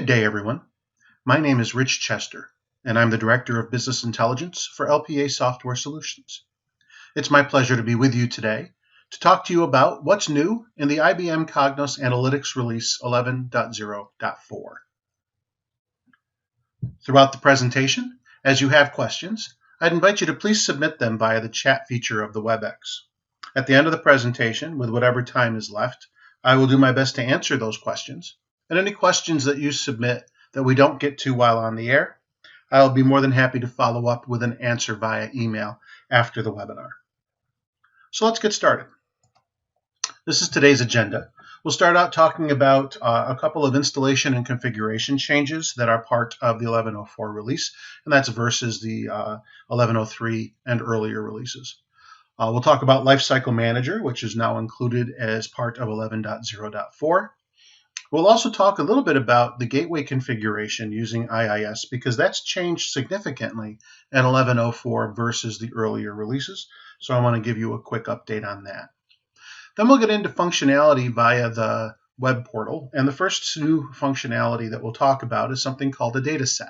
Good day, everyone. My name is Rich Chester, and I'm the Director of Business Intelligence for LPA Software Solutions. It's my pleasure to be with you today to talk to you about what's new in the IBM Cognos Analytics Release 11.0.4. Throughout the presentation, as you have questions, I'd invite you to please submit them via the chat feature of the WebEx. At the end of the presentation, with whatever time is left, I will do my best to answer those questions. And any questions that you submit that we don't get to while on the air, I'll be more than happy to follow up with an answer via email after the webinar. So let's get started. This is today's agenda. We'll start out talking about a couple of installation and configuration changes that are part of the 11.04 release, and that's versus the 11.03 and earlier releases. We'll talk about Lifecycle Manager, which is now included as part of 11.0.4. We'll also talk a little bit about the gateway configuration using IIS because that's changed significantly in 11.04 versus the earlier releases. So I want to give you a quick update on that. Then we'll get into functionality via the web portal. And the first new functionality that we'll talk about is something called a dataset.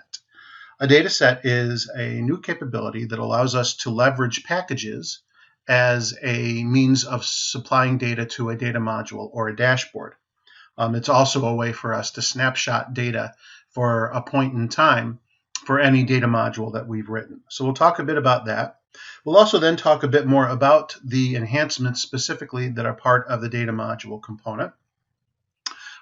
A dataset is a new capability that allows us to leverage packages as a means of supplying data to a data module or a dashboard. It's also a way for us to snapshot data for a point in time for any data module that we've written. So we'll talk a bit about that. We'll also then talk a bit more about the enhancements specifically that are part of the data module component.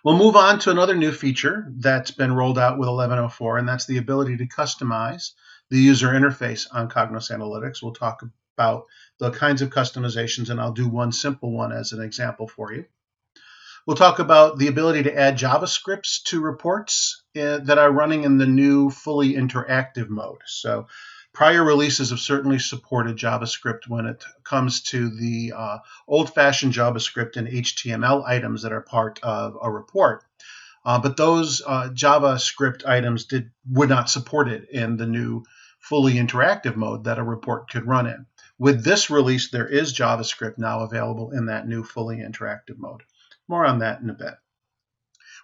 We'll move on to another new feature that's been rolled out with 11.04, and that's the ability to customize the user interface on Cognos Analytics. We'll talk about the kinds of customizations, and I'll do one simple one as an example for you. We'll talk about the ability to add JavaScripts to reports that are running in the new fully interactive mode. So prior releases have certainly supported JavaScript when it comes to the old-fashioned JavaScript and HTML items that are part of a report. But those JavaScript items would not support it in the new fully interactive mode that a report could run in. With this release, there is JavaScript now available in that new fully interactive mode. More on that in a bit.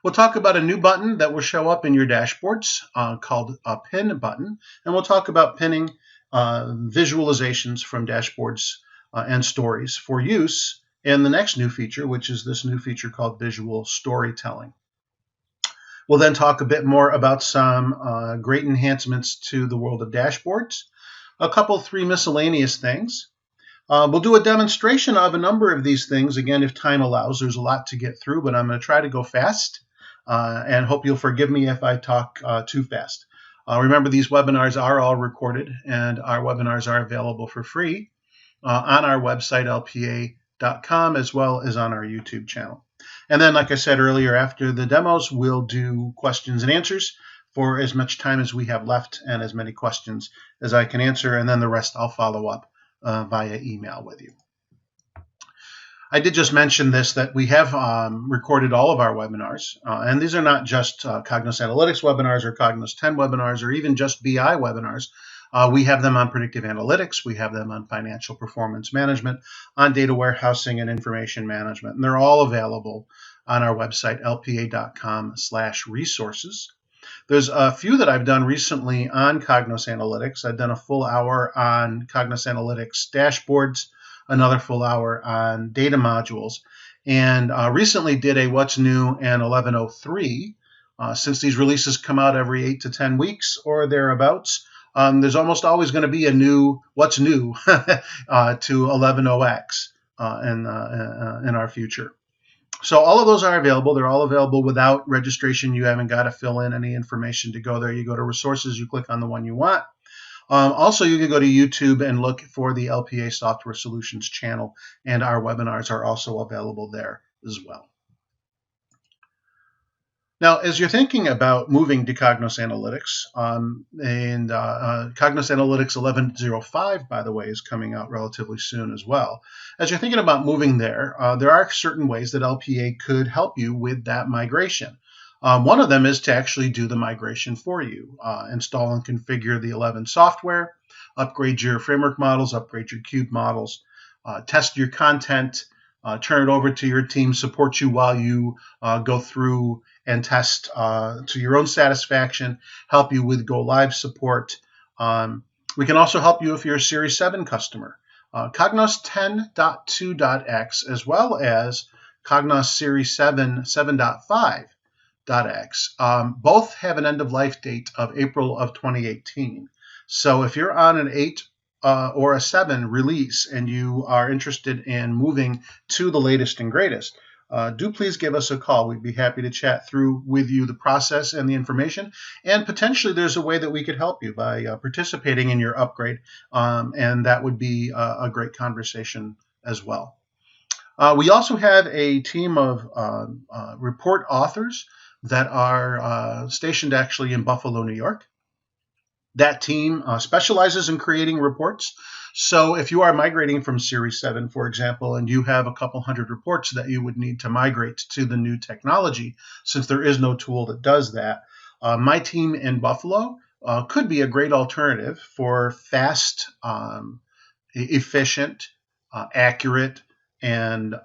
We'll talk about a new button that will show up in your dashboards called a pin button, and we'll talk about pinning visualizations from dashboards and stories for use in the next new feature, which is this new feature called visual storytelling. We'll then talk a bit more about some great enhancements to the world of dashboards, three miscellaneous things. We'll do a demonstration of a number of these things. Again, if time allows, there's a lot to get through, but I'm going to try to go fast and hope you'll forgive me if I talk too fast. Remember, these webinars are all recorded, and our webinars are available for free on our website, lpa.com, as well as on our YouTube channel. And then, like I said earlier, after the demos, we'll do questions and answers for as much time as we have left and as many questions as I can answer, and then the rest I'll follow up via email with you. I did just mention this, that we have recorded all of our webinars, and these are not just Cognos Analytics webinars or Cognos 10 webinars or even just BI webinars. We have them on predictive analytics, we have them on financial performance management, on data warehousing and information management, and they're all available on our website, lpa.com/resources. There's a few that I've done recently on Cognos Analytics. I've done a full hour on Cognos Analytics dashboards, another full hour on data modules, and recently did a What's New and 11.03. Since these releases come out every 8 to 10 weeks or thereabouts, there's almost always going to be a new What's New to 11.0x in our future. So all of those are available. They're all available without registration. You haven't got to fill in any information to go there. You go to resources, you click on the one you want. Also, you can go to YouTube and look for the LPA Software Solutions channel, and our webinars are also available there as well. Now, as you're thinking about moving to Cognos Analytics, and Cognos Analytics 11.0.5, by the way, is coming out relatively soon as well. As you're thinking about moving there, there are certain ways that LPA could help you with that migration. One of them is to actually do the migration for you, install and configure the 11 software, upgrade your framework models, upgrade your cube models, test your content, turn it over to your team, support you while you go through and test to your own satisfaction, help you with go live support. We can also help you if you're a Series 7 customer. Cognos 10.2.x as well as Cognos Series 7 7.5.x both have an end-of-life date of April of 2018. So if you're on an 8 or a 7 release and you are interested in moving to the latest and greatest, do please give us a call. We'd be happy to chat through with you the process and the information, and potentially there's a way that we could help you by participating in your upgrade, and that would be a great conversation as well. We also have a team of report authors that are stationed actually in Buffalo, New York. That team specializes in creating reports. So if you are migrating from Series 7, for example, and you have a couple hundred reports that you would need to migrate to the new technology, since there is no tool that does that, my team in Buffalo could be a great alternative for fast, efficient, accurate, and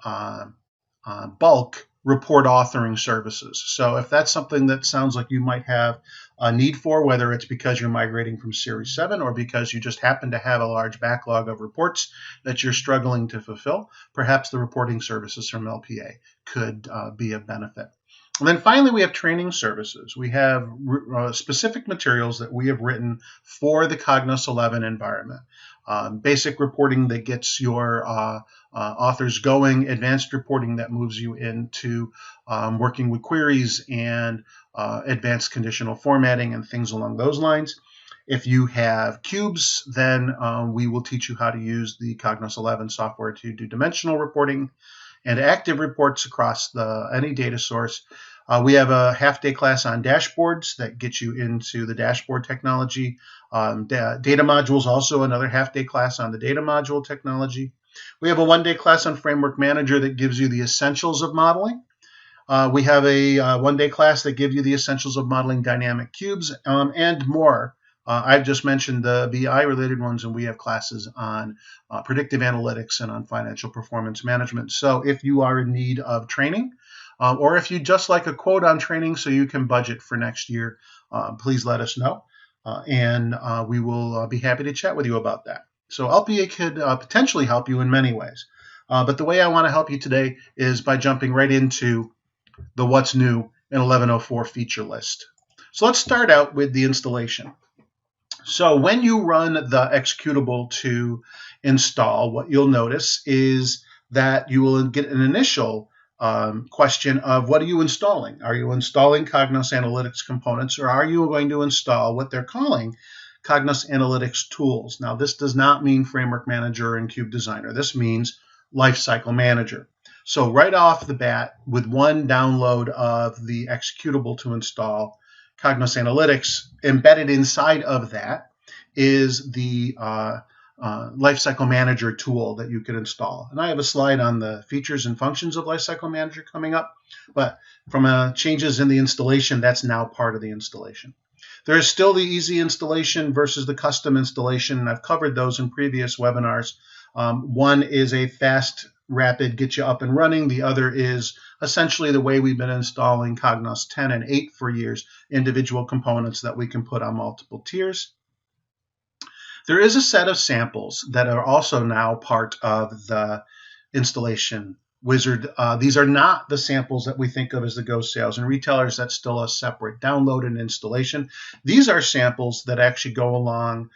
bulk report authoring services. So if that's something that sounds like you might have a need for, whether it's because you're migrating from Series 7 or because you just happen to have a large backlog of reports that you're struggling to fulfill, perhaps the reporting services from LPA could be of benefit. And then finally, we have training services. We have specific materials that we have written for the Cognos 11 environment. Basic reporting that gets your authors going, advanced reporting that moves you into working with queries and advanced conditional formatting and things along those lines. If you have cubes, then we will teach you how to use the Cognos 11 software to do dimensional reporting and active reports across any data source. We have a half-day class on dashboards that gets you into the dashboard technology. Data modules, also another half-day class on the data module technology. We have a one-day class on Framework Manager that gives you the essentials of modeling. We have a one-day class that gives you the essentials of modeling dynamic cubes and more. I've just mentioned the BI-related ones, and we have classes on predictive analytics and on financial performance management. So if you are in need of training, or if you just like a quote on training so you can budget for next year, please let us know, and we will be happy to chat with you about that. So LPA could potentially help you in many ways, but the way I want to help you today is by jumping right into the what's new in 11.04 feature list. So let's start out with the installation. So when you run the executable to install, what you'll notice is that you will get an initial question of what are you installing? Are you installing Cognos Analytics components, or are you going to install what they're calling Cognos Analytics tools? Now, this does not mean Framework Manager and Cube Designer. This means Lifecycle Manager. So right off the bat, with one download of the executable to install Cognos Analytics, embedded inside of that is the Lifecycle Manager tool that you can install. And I have a slide on the features and functions of Lifecycle Manager coming up, but from changes in the installation, that's now part of the installation. There is still the easy installation versus the custom installation, and I've covered those in previous webinars. One is a fast, rapid, get you up and running. The other is essentially the way we've been installing Cognos 10 and 8 for years, individual components that we can put on multiple tiers. There is a set of samples that are also now part of the installation wizard. These are not the samples that we think of as the Go Sales and Retailers. That's still a separate download and installation. These are samples that actually go along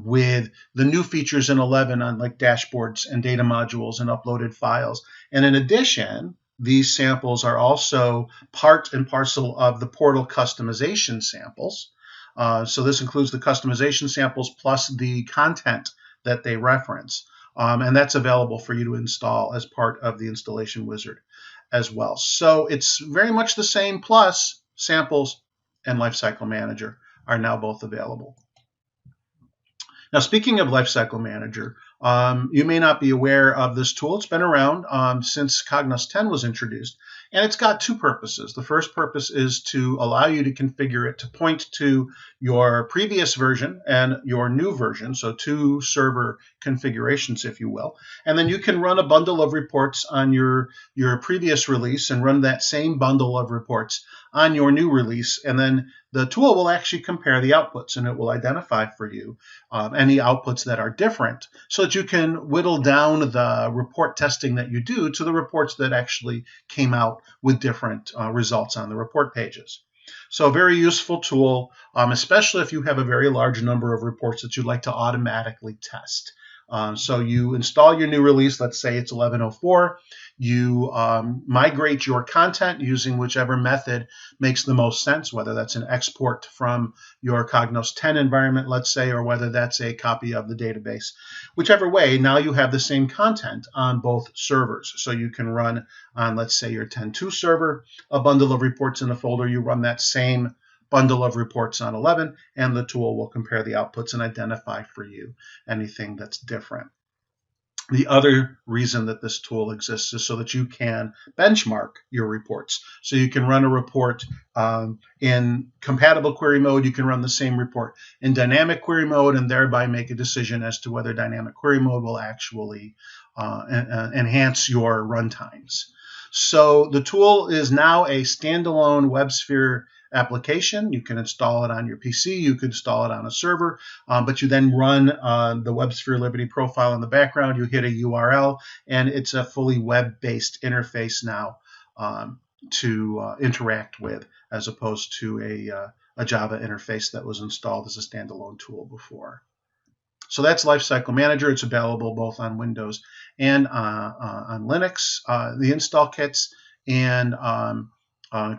with the new features in 11 on like dashboards and data modules and uploaded files. And in addition, these samples are also part and parcel of the portal customization samples. So this includes the customization samples plus the content that they reference. And that's available for you to install as part of the installation wizard as well. So it's very much the same, plus samples and Lifecycle Manager are now both available. Now, speaking of Lifecycle Manager, You may not be aware of this tool. It's been around since Cognos 10 was introduced, and it's got two purposes. The first purpose is to allow you to configure it to point to your previous version and your new version, so two server configurations, if you will. And then you can run a bundle of reports on your previous release and run that same bundle of reports on your new release, and then the tool will actually compare the outputs, and it will identify for you any outputs that are different so that you can whittle down the report testing that you do to the reports that actually came out with different results on the report pages. So a very useful tool, especially if you have a very large number of reports that you'd like to automatically test. So you install your new release, let's say it's 11.04, you migrate your content using whichever method makes the most sense, whether that's an export from your Cognos 10 environment, let's say, or whether that's a copy of the database. Whichever way, now you have the same content on both servers. So you can run on, let's say, your 10.2 server, a bundle of reports in a folder. You run that same bundle of reports on 11, and the tool will compare the outputs and identify for you anything that's different. The other reason that this tool exists is so that you can benchmark your reports. So you can run a report in compatible query mode. You can run the same report in dynamic query mode and thereby make a decision as to whether dynamic query mode will actually enhance your runtimes. So the tool is now a standalone WebSphere application. You can install it on your PC, you can install it on a server, but you then run the WebSphere Liberty profile in the background, you hit a URL, and it's a fully web-based interface now to interact with, as opposed to a Java interface that was installed as a standalone tool before. So that's Lifecycle Manager. It's available both on Windows and on Linux, the install kits, and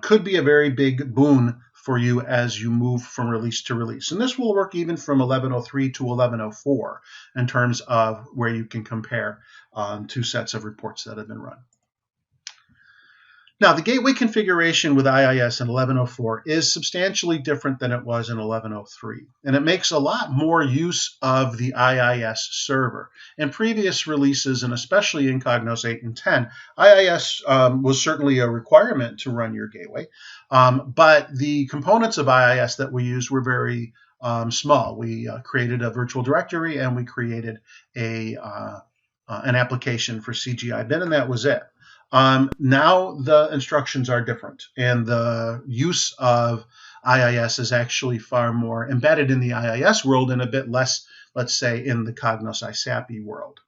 could be a very big boon for you as you move from release to release. And this will work even from 11.03 to 11.04 in terms of where you can compare two sets of reports that have been run. Now, the gateway configuration with IIS in 11.04 is substantially different than it was in 11.03, and it makes a lot more use of the IIS server. In previous releases, and especially in Cognos 8 and 10, IIS was certainly a requirement to run your gateway, but the components of IIS that we used were very small. We created a virtual directory, and we created an application for CGI bin, and that was it. Now the instructions are different, and the use of IIS is actually far more embedded in the IIS world and a bit less, let's say, in the Cognos ISAPI world.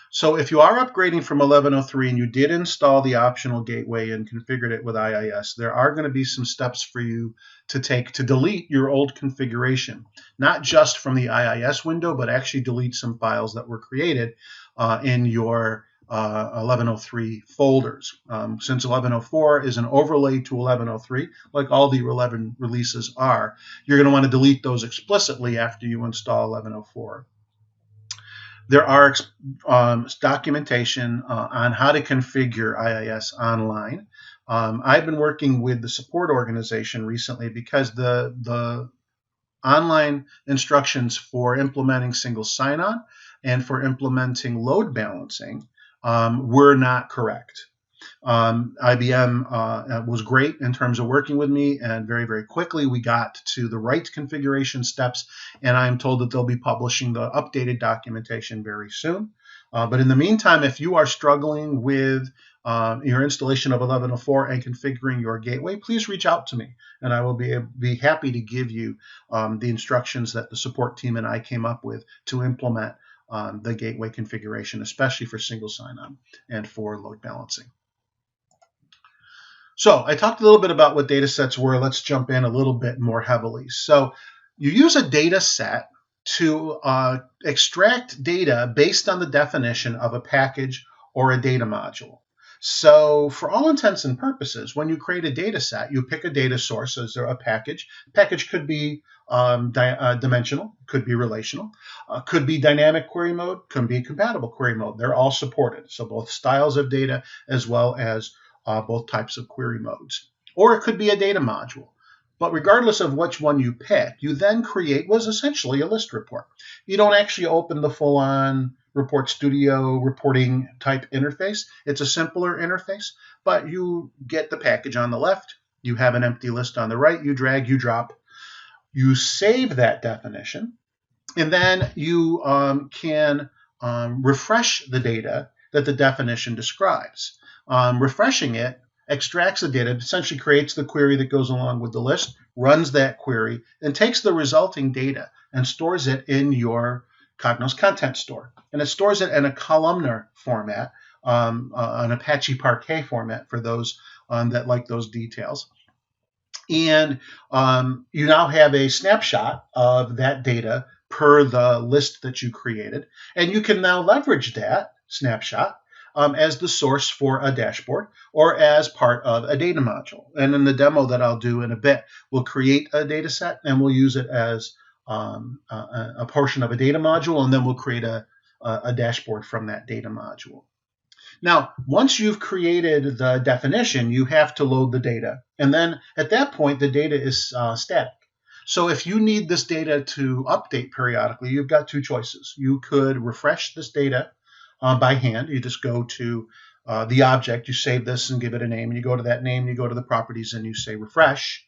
So if you are upgrading from 11.03 and you did install the optional gateway and configured it with IIS, there are going to be some steps for you to take to delete your old configuration, not just from the IIS window, but actually delete some files that were created in your 11.03 folders. Since 11.04 is an overlay to 11.03, like all the 11 releases are, you're going to want to delete those explicitly after you install 11.04. There are documentation on how to configure IIS online. I've been working with the support organization recently because the online instructions for implementing single sign-on and for implementing load balancing were not correct. IBM was great in terms of working with me, and very, very quickly we got to the right configuration steps, and I'm told that they'll be publishing the updated documentation very soon. But in the meantime, if you are struggling with your installation of 11.04 and configuring your gateway, please reach out to me, and I will be happy to give you the instructions that the support team and I came up with to implement the gateway configuration, especially for single sign-on and for load balancing. So I talked a little bit about what data sets were. Let's jump in a little bit more heavily. So you use a data set to extract data based on the definition of a package or a data module. So for all intents and purposes, when you create a data set, you pick a data source as a package. Package could be dimensional, could be relational, could be dynamic query mode, could be compatible query mode. They're all supported. So both styles of data as well as both types of query modes. Or it could be a data module. But regardless of which one you pick, you then create what is essentially a list report. You don't actually open the full-on Report Studio reporting type interface. It's a simpler interface, but you get the package on the left. You have an empty list on the right. You drag, you drop. You save that definition, and then you can refresh the data that the definition describes. Refreshing it extracts the data, essentially creates the query that goes along with the list, runs that query, and takes the resulting data and stores it in your Cognos content store. And it stores it in a columnar format, an Apache Parquet format for those that like those details. And you now have a snapshot of that data per the list that you created. And you can now leverage that snapshot as the source for a dashboard or as part of a data module. And in the demo that I'll do in a bit, we'll create a data set and we'll use it as a portion of a data module, and then we'll create a dashboard from that data module. Now, once you've created the definition, you have to load the data. And then at that point, the data is static. So if you need this data to update periodically, you've got two choices. You could refresh this data by hand. You just go to the object, you save this and give it a name, and you go to that name, you go to the properties, and you say refresh.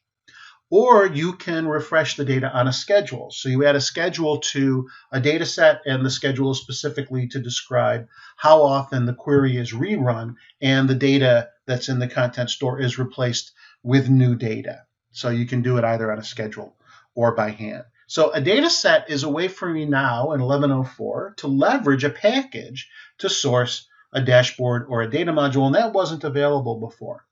Or you can refresh the data on a schedule. So you add a schedule to a data set, and the schedule is specifically to describe how often the query is rerun and the data that's in the content store is replaced with new data. So you can do it either on a schedule or by hand. So a data set is a way for me now in 11-0-4 to leverage a package to source a dashboard or a data module, and that wasn't available before.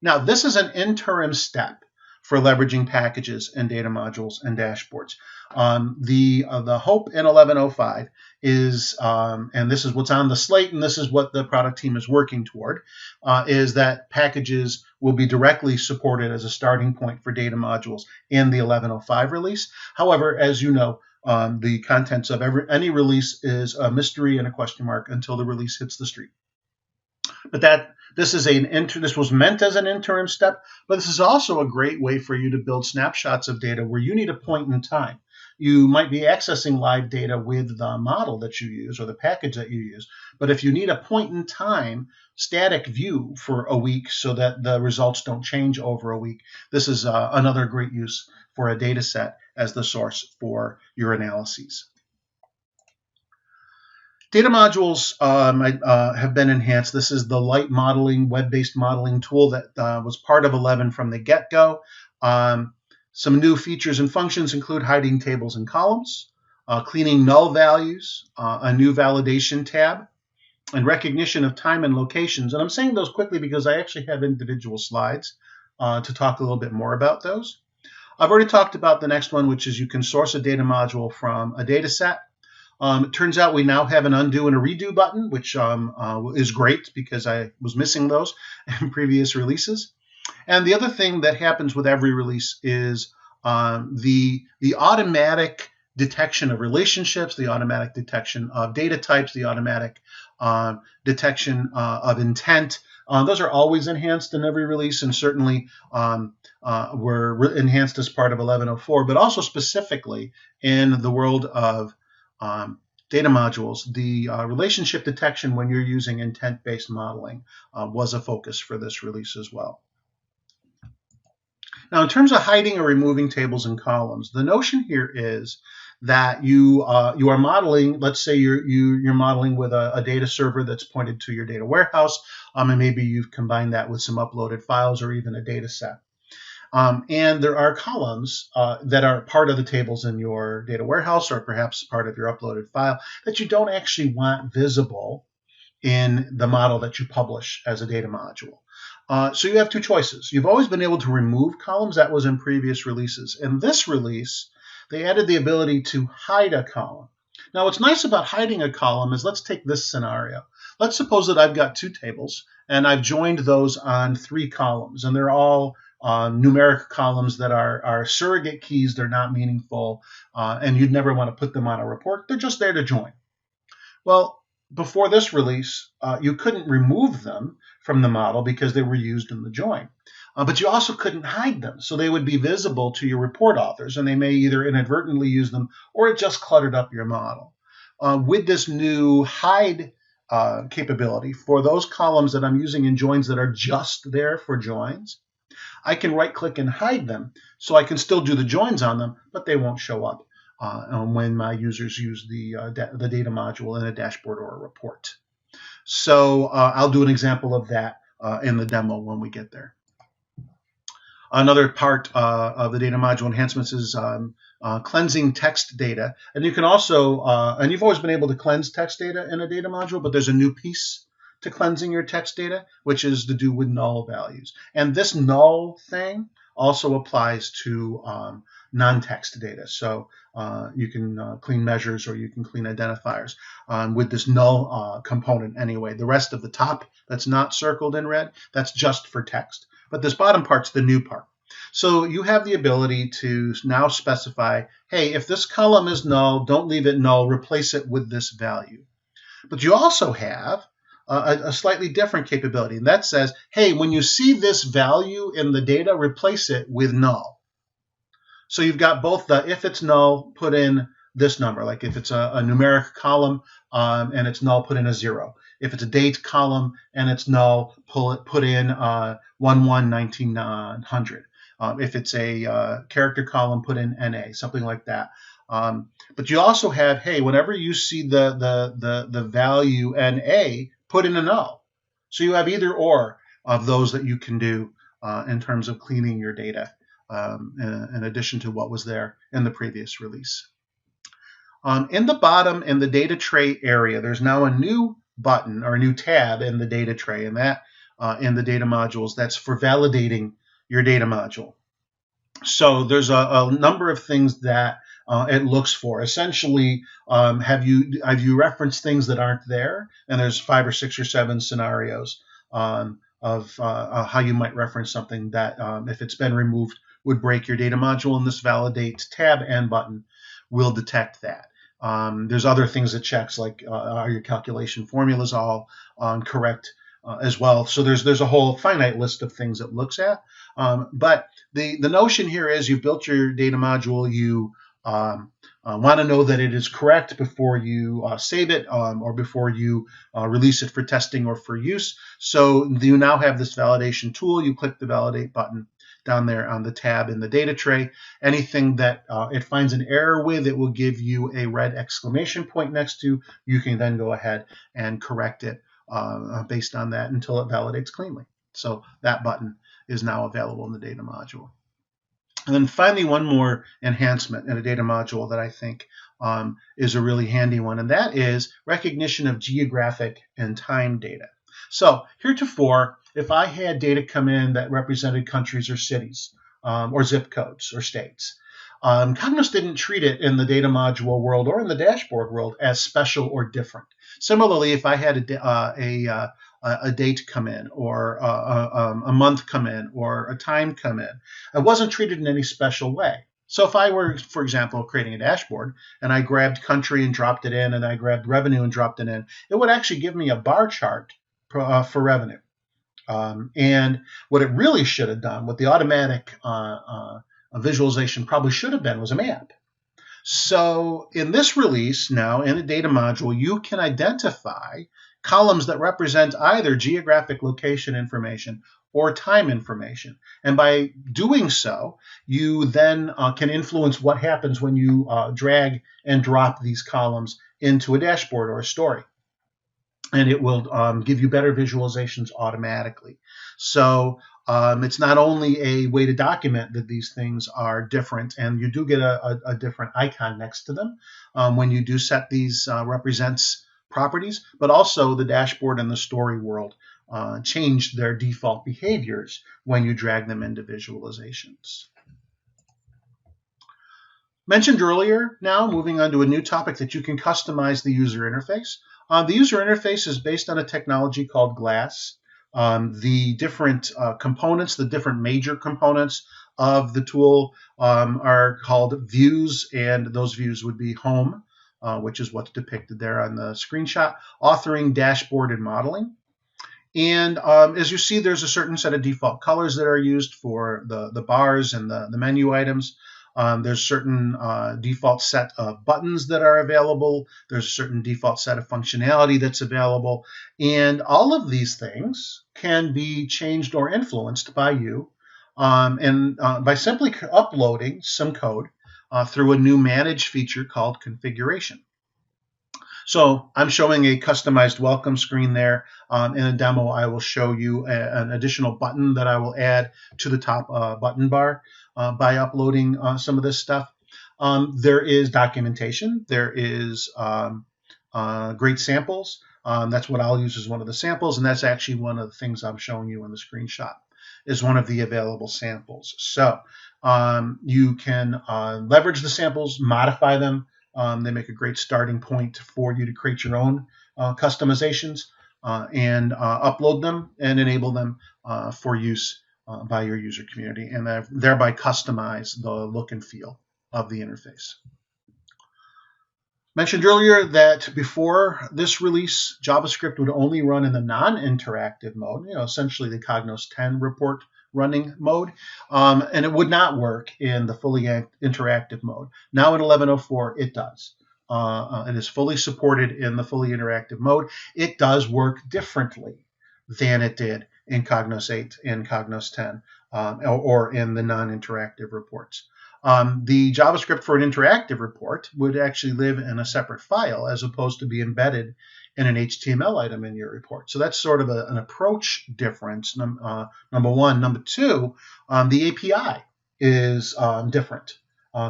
Now, this is an interim step for leveraging packages and data modules and dashboards. The hope in 11-0-5 is, and this is what's on the slate, and this is what the product team is working toward, is that packages will be directly supported as a starting point for data modules in the 11-0-5 release. However, as you know, the contents of any release is a mystery and a question mark until the release hits the street. But this was meant as an interim step, but this is also a great way for you to build snapshots of data where you need a point in time. You might be accessing live data with the model that you use or the package that you use, but if you need a point in time static view for a week so that the results don't change over a week, this is another great use for a data set as the source for your analyses. Data modules have been enhanced. This is the light modeling, web-based modeling tool that was part of 11 from the get-go. Some new features and functions include hiding tables and columns, cleaning null values, a new validation tab, and recognition of time and locations. And I'm saying those quickly because I actually have individual slides to talk a little bit more about those. I've already talked about the next one, which is you can source a data module from a data set. It turns out we now have an undo and a redo button, which is great because I was missing those in previous releases. And the other thing that happens with every release is the automatic detection of relationships, the automatic detection of data types, the automatic detection of intent. Those are always enhanced in every release, and certainly were enhanced as part of 11-0-4, but also specifically in the world of data modules, the relationship detection when you're using intent-based modeling was a focus for this release as well. Now, in terms of hiding or removing tables and columns, the notion here is that you are modeling. Let's say you're modeling with a data server that's pointed to your data warehouse, and maybe you've combined that with some uploaded files or even a data set. And there are columns that are part of the tables in your data warehouse or perhaps part of your uploaded file that you don't actually want visible in the model that you publish as a data module. So you have two choices. You've always been able to remove columns. That was in previous releases. In this release, they added the ability to hide a column. Now, what's nice about hiding a column is, let's take this scenario. Let's suppose that I've got two tables, and I've joined those on 3 columns, and they're all numeric columns that are surrogate keys. They're not meaningful, and you'd never want to put them on a report. They're just there to join. Well, before this release, you couldn't remove them from the model because they were used in the join. But you also couldn't hide them, so they would be visible to your report authors, and they may either inadvertently use them or it just cluttered up your model. with this new hide capability for those columns that I'm using in joins that are just there for joins, I can right-click and hide them, so I can still do the joins on them, but they won't show up when my users use the data module in a dashboard or a report. So I'll do an example of that in the demo when we get there. Another part of the data module enhancements is cleansing text data. And you can also, and you've always been able to cleanse text data in a data module, but there's a new piece to cleansing your text data, which is to do with null values. And this null thing also applies to non-text data. So you can clean measures or you can clean identifiers with this null component anyway. The rest of the top that's not circled in red, that's just for text. But this bottom part's the new part. So you have the ability to now specify, hey, if this column is null, don't leave it null, replace it with this value. But you also have a slightly different capability, and that says, hey, when you see this value in the data, replace it with null. So you've got both the if it's null, put in this number, like if it's a numeric column and it's null, put in a 0. If it's a date column and it's null, put in 11-1900. If it's a character column, put in NA, something like that. But you also have, hey, whenever you see the value NA, put in a null. So you have either or of those that you can do in terms of cleaning your data in addition to what was there in the previous release. In the bottom, in the data tray area, there's now a new button or a new tab in the data tray, and that in the data modules, that's for validating your data module. So there's a number of things that it looks for. Essentially, have you referenced things that aren't there? And there's 5 or 6 or 7 scenarios of how you might reference something that, if it's been removed, would break your data module, and this validate tab and button will detect that. There's other things it checks, like are your calculation formulas all correct as well. So there's a whole finite list of things it looks at. But the notion here is you've built your data module, you want to know that it is correct before you save it or before you release it for testing or for use. So you now have this validation tool. You click the validate button down there on the tab in the data tray. Anything that it finds an error with, it will give you a red exclamation point next to. You can then go ahead and correct it based on that until it validates cleanly. So that button is now available in the data module. And then finally, one more enhancement in a data module that I think is a really handy one, and that is recognition of geographic and time data. So heretofore, if I had data come in that represented countries or cities or zip codes or states, Cognos didn't treat it in the data module world or in the dashboard world as special or different. Similarly, if I had a date come in or a month come in or a time come in, it wasn't treated in any special way. So if I were, for example, creating a dashboard and I grabbed country and dropped it in and I grabbed revenue and dropped it in, it would actually give me a bar chart for revenue. And what it really should have done, what the automatic visualization probably should have been, was a map. So in this release now, in a data module, you can identify columns that represent either geographic location information or time information. And by doing so, you then can influence what happens when you drag and drop these columns into a dashboard or a story. And it will give you better visualizations automatically. So it's not only a way to document that these things are different, and you do get a different icon next to them when you do set these represents properties, but also the dashboard and the story world change their default behaviors when you drag them into visualizations. Mentioned earlier, now moving on to a new topic, that you can customize the user interface. The user interface is based on a technology called Glass. The different components, the different major components of the tool are called views, and those views would be home, which is what's depicted there on the screenshot, authoring, dashboard, and modeling. And as you see, there's a certain set of default colors that are used for the bars and the menu items. There's a certain default set of buttons that are available. There's a certain default set of functionality that's available. And all of these things can be changed or influenced by you by simply uploading some code through a new manage feature called configuration. So I'm showing a customized welcome screen there. In a demo, I will show you an additional button that I will add to the top button bar by uploading some of this stuff. There is documentation. There is great samples. That's what I'll use as one of the samples, and that's actually one of the things I'm showing you in the screenshot is one of the available samples. So you can leverage the samples, modify them. They make a great starting point for you to create your own customizations and upload them and enable them for use by your user community, and thereby customize the look and feel of the interface. Mentioned earlier that before this release, JavaScript would only run in the non-interactive mode, essentially the Cognos 10 report running mode, and it would not work in the fully interactive mode. Now in 11.04, it does. It is fully supported in the fully interactive mode. It does work differently than it did in Cognos 8 and Cognos 10 or in the non-interactive reports. The JavaScript for an interactive report would actually live in a separate file as opposed to be embedded in an HTML item in your report. So that's sort of an approach difference, number one. Number two, the API is different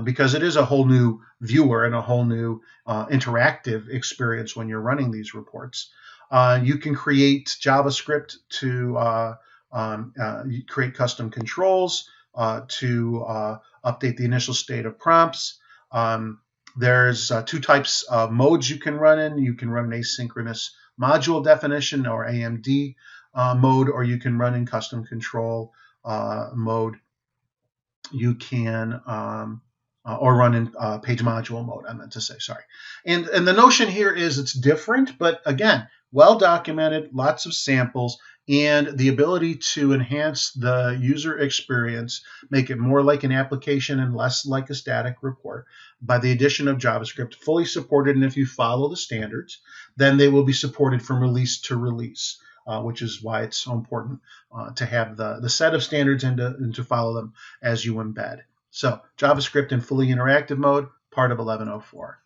because it is a whole new viewer and a whole new interactive experience when you're running these reports. You can create JavaScript to create custom controls, to update the initial state of prompts. There's two types of modes you can run in. You can run an asynchronous module definition or AMD mode, or you can run in custom control mode. You can or run in page module mode, I meant to say, sorry. And the notion here is it's different, but again, well documented, lots of samples, and the ability to enhance the user experience, make it more like an application and less like a static report by the addition of JavaScript, fully supported. And if you follow the standards, then they will be supported from release to release, which is why it's so important to have the set of standards and to follow them as you embed. So JavaScript in fully interactive mode, part of 11.04.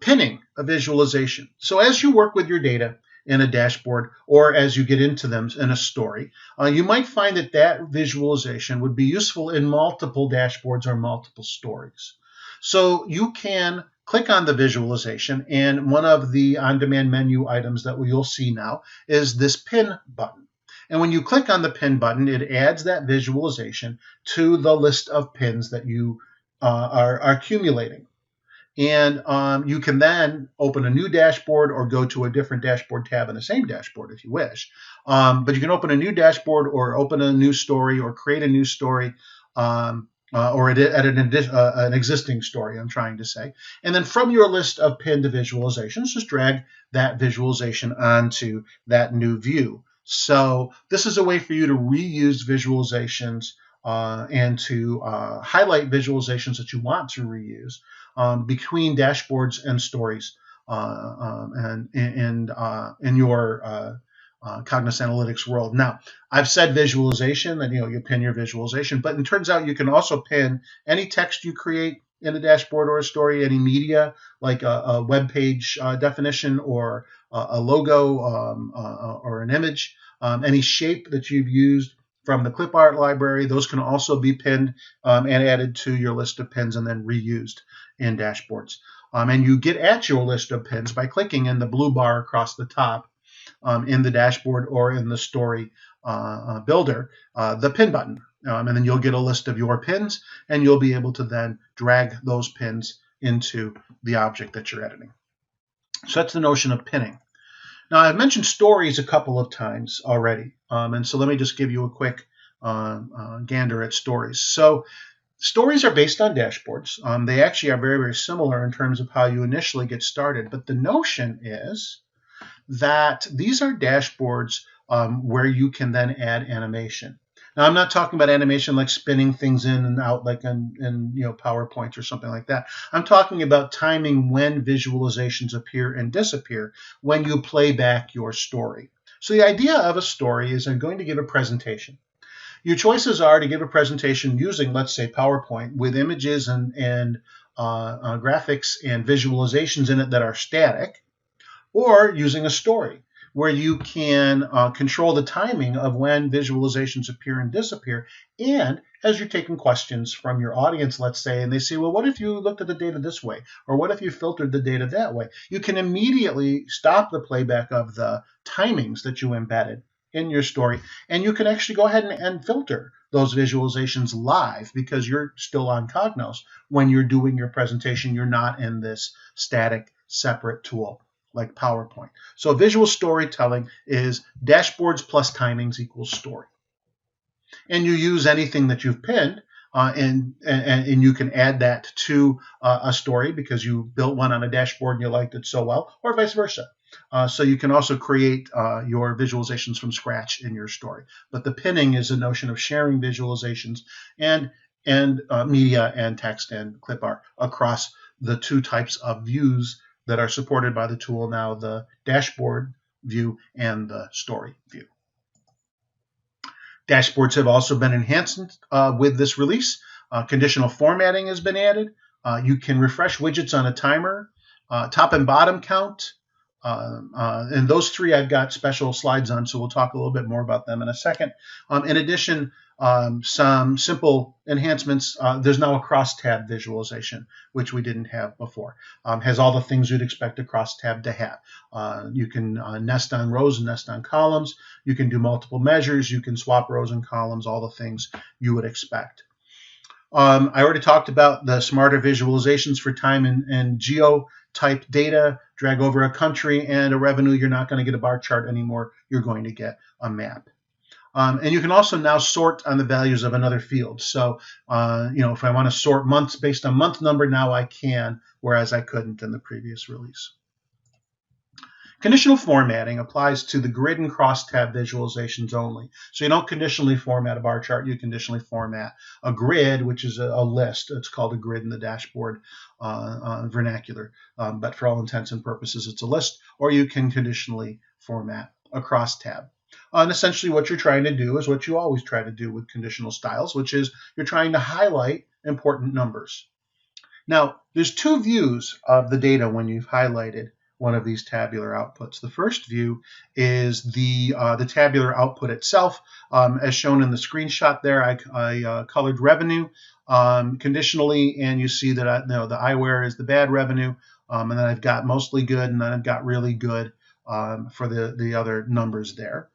Pinning a visualization. So as you work with your data in a dashboard or as you get into them in a story, you might find that visualization would be useful in multiple dashboards or multiple stories. So you can click on the visualization, and one of the on-demand menu items that you'll see now is this pin button. And when you click on the pin button, it adds that visualization to the list of pins that you are accumulating. And you can then open a new dashboard or go to a different dashboard tab in the same dashboard if you wish. But you can open a new dashboard or open a new story or create a new story or edit an existing story, I'm trying to say. And then from your list of pinned visualizations, just drag that visualization onto that new view. So this is a way for you to reuse visualizations and to highlight visualizations that you want to reuse between dashboards and stories and in your Cognos Analytics world. Now, I've said visualization, and you pin your visualization, but it turns out you can also pin any text you create in a dashboard or a story, any media like a web page definition or a logo or an image, any shape that you've used from the clip art library. Those can also be pinned and added to your list of pins and then reused in dashboards. And you get at your list of pins by clicking in the blue bar across the top in the dashboard or in the story builder, the pin button. And then you'll get a list of your pins, and you'll be able to then drag those pins into the object that you're editing. So that's the notion of pinning. Now, I've mentioned stories a couple of times already, and so let me just give you a quick gander at stories. So stories are based on dashboards. They actually are very, very similar in terms of how you initially get started, but the notion is that these are dashboards where you can then add animation. Now, I'm not talking about animation like spinning things in and out like in PowerPoint or something like that. I'm talking about timing when visualizations appear and disappear when you play back your story. So the idea of a story is I'm going to give a presentation. Your choices are to give a presentation using, let's say, PowerPoint with images and graphics and visualizations in it that are static, or using a story where you can control the timing of when visualizations appear and disappear. And as you're taking questions from your audience, let's say, and they say, well, what if you looked at the data this way? Or what if you filtered the data that way? You can immediately stop the playback of the timings that you embedded in your story, and you can actually go ahead and filter those visualizations live because you're still on Cognos when you're doing your presentation. You're not in this static separate tool like PowerPoint. So visual storytelling is dashboards plus timings equals story. And you use anything that you've pinned, and you can add that to a story because you built one on a dashboard and you liked it so well, or vice versa. So you can also create your visualizations from scratch in your story. But the pinning is a notion of sharing visualizations and media and text and clip art across the two types of views that are supported by the tool now, the dashboard view and the story view. Dashboards have also been enhanced with this release. Conditional formatting has been added. You can refresh widgets on a timer, top and bottom count, and those three I've got special slides on, so we'll talk a little bit more about them in a second. In addition, some simple enhancements. There's now a crosstab visualization, which we didn't have before. Has all the things you'd expect a crosstab to have. You can nest on rows and nest on columns. You can do multiple measures. You can swap rows and columns, all the things you would expect. I already talked about the smarter visualizations for time and geo type data, drag over a country and a revenue. You're not going to get a bar chart anymore. You're going to get a map. And you can also now sort on the values of another field. So, if I want to sort months based on month number, now I can, whereas I couldn't in the previous release. Conditional formatting applies to the grid and crosstab visualizations only. So you don't conditionally format a bar chart, you conditionally format a grid, which is a list. It's called a grid in the dashboard vernacular. But for all intents and purposes, it's a list, or you can conditionally format a crosstab. And essentially what you're trying to do is what you always try to do with conditional styles, which is you're trying to highlight important numbers. Now, there's two views of the data when you've highlighted one of these tabular outputs. The first view is the tabular output itself. As shown in the screenshot there, I colored revenue conditionally, and you see that the eyewear is the bad revenue, and then I've got mostly good, and then I've got really good for the other numbers there.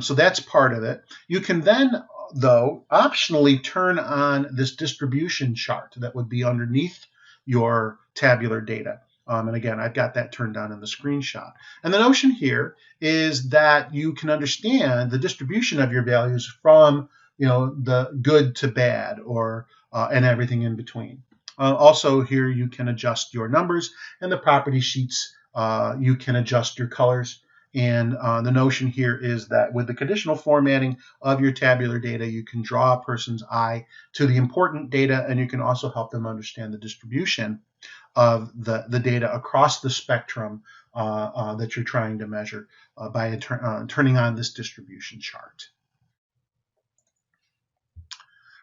So that's part of it. You can then, though, optionally turn on this distribution chart that would be underneath your tabular data. And again, I've got that turned on in the screenshot. And the notion here is that you can understand the distribution of your values from, the good to bad, or and everything in between. Also here you can adjust your numbers, and the property sheets you can adjust your colors. And the notion here is that with the conditional formatting of your tabular data, you can draw a person's eye to the important data, and you can also help them understand the distribution of the data across the spectrum that you're trying to measure by turning on this distribution chart.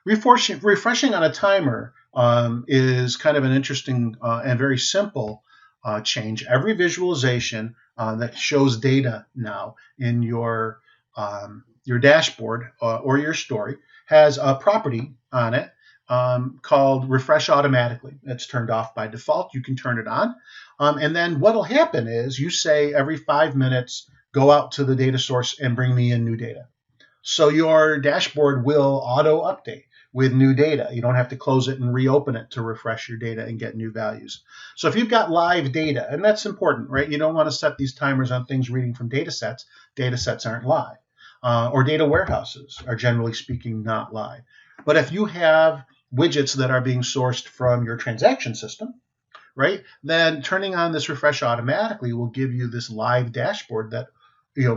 Refreshing on a timer is kind of an interesting and very simple change. Every visualization that shows data now in your dashboard or your story has a property on it called refresh automatically. It's turned off by default. You can turn it on. And then what will happen is you say every 5 minutes, go out to the data source and bring me in new data. So your dashboard will auto update with new data. You don't have to close it and reopen it to refresh your data and get new values. So if you've got live data, and that's important, right? You don't want to set these timers on things reading from data sets. Data sets aren't live. Or data warehouses are generally speaking not live. But if you have widgets that are being sourced from your transaction system, right, then turning on this refresh automatically will give you this live dashboard that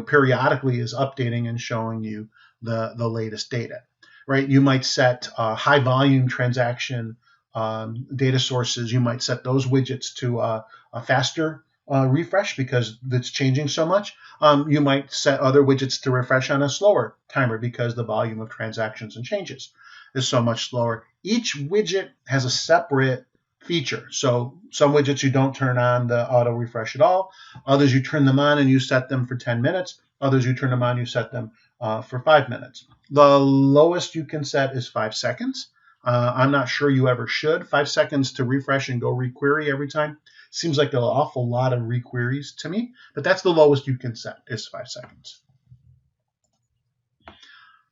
periodically is updating and showing you the latest data. right? You might set high volume transaction data sources. You might set those widgets to a faster refresh because it's changing so much. You might set other widgets to refresh on a slower timer because the volume of transactions and changes is so much slower. Each widget has a separate feature. So some widgets you don't turn on the auto refresh at all. Others you turn them on and you set them for 10 minutes. Others you turn them on, you set them for 5 minutes. The lowest you can set is 5 seconds. I'm not sure you ever should. 5 seconds to refresh and go requery every time seems like an awful lot of requeries to me, but that's the lowest you can set is 5 seconds.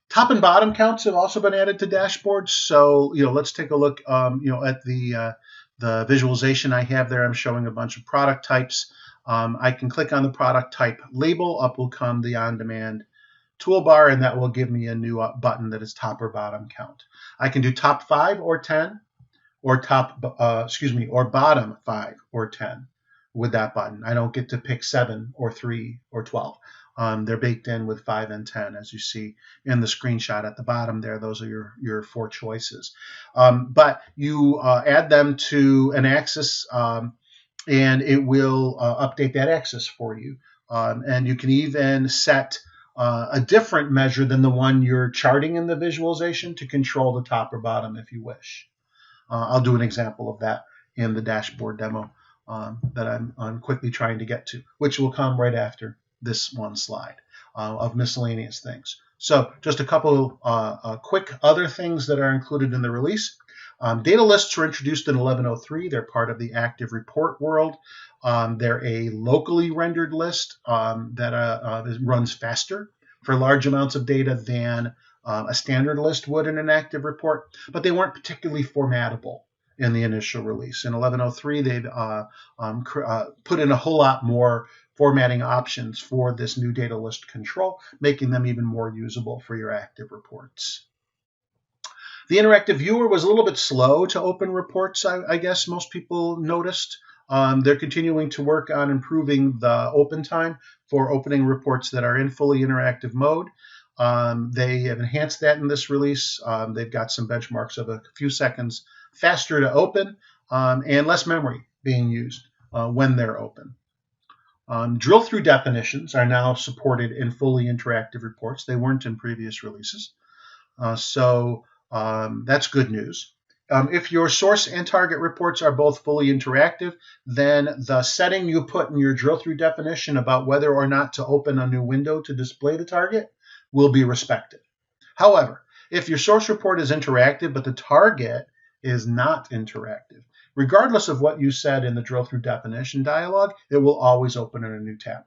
Top and bottom counts have also been added to dashboards. So, let's take a look, at the visualization I have there. I'm showing a bunch of product types. I can click on the product type label. Up will come the on-demand toolbar, and that will give me a new button that is top or bottom count. I can do top 5 or 10, or or bottom 5 or 10 with that button. I don't get to pick 7 or 3 or 12. They're baked in with 5 and 10, as you see in the screenshot at the bottom there. Those are your 4 choices. But you add them to an axis, and it will update that axis for you. And you can even set a different measure than the one you're charting in the visualization to control the top or bottom if you wish. I'll do an example of that in the dashboard demo that I'm quickly trying to get to, which will come right after this one slide of miscellaneous things. So just a couple quick other things that are included in the release. Data lists were introduced in 11.03. They're part of the active report world. They're a locally rendered list that runs faster for large amounts of data than a standard list would in an active report, but they weren't particularly formattable in the initial release. In 11.03, they've put in a whole lot more formatting options for this new data list control, making them even more usable for your active reports. The interactive viewer was a little bit slow to open reports, I guess most people noticed. They're continuing to work on improving the open time for opening reports that are in fully interactive mode. They have enhanced that in this release. They've got some benchmarks of a few seconds faster to open and less memory being used when they're open. Drill-through definitions are now supported in fully interactive reports. They weren't in previous releases. So that's good news. If your source and target reports are both fully interactive, then the setting you put in your drill-through definition about whether or not to open a new window to display the target will be respected. However, if your source report is interactive but the target is not interactive, regardless of what you said in the drill-through definition dialog, it will always open in a new tab.